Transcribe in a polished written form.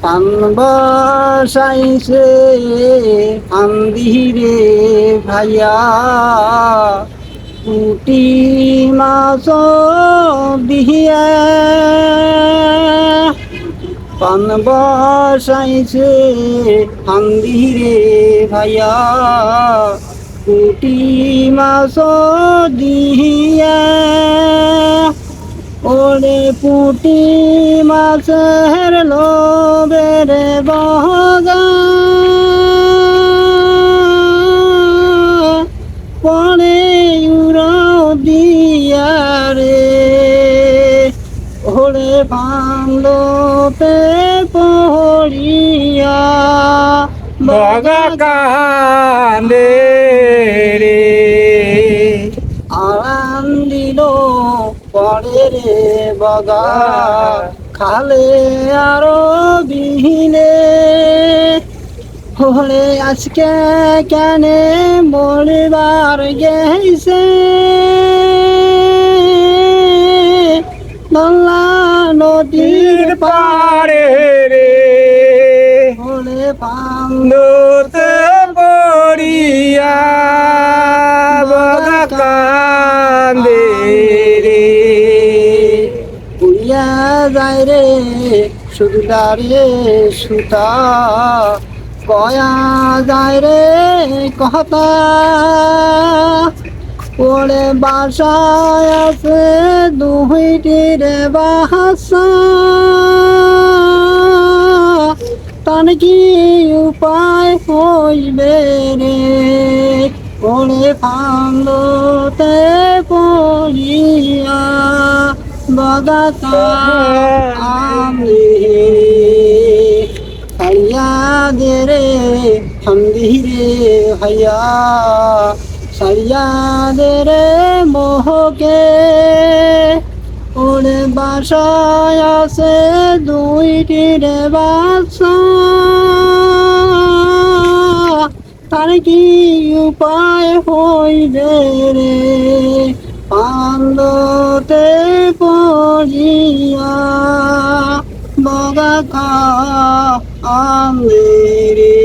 পান বসাইছে আন্দিরে ভাইয়া পুটি মাছ দিয়া পান বসাইছে আন্দিরে ভাইয়া পুটি মাছ দিয়া ওরে পুটি মাছের লোভের বগা পরে উড়াও দিয়া রে ওরে বাংলোতে পড়িয়া বগা কান্দে রে আরাম দিল পরে রে বগা খালে আরো বিহীনে হলে আজকে কেনে মরিবার গেছে বাংলা নদীর পারে রে হলে পান নদীতে পড়িয়া বগা কান্দে রে উড়িয়া যায় রে শুধু দাঁড়িয়ে সুতা কয়া যায় রে কথা ওরে বাসায় আছে দুইটি রে বাসা তার কি উপায় হইবে রে ওরে ফান্দতে পড়িয়া বগাতা আমি সারিয়া দে রে হামদিরে ভাইয়া সারিয়া দে রে মোহকে ওরে বাসায় আছে দুইটি রে বাসা তার কি উপায় হইবে রে পান্দতে পড়িয়া বগা খা আমি রে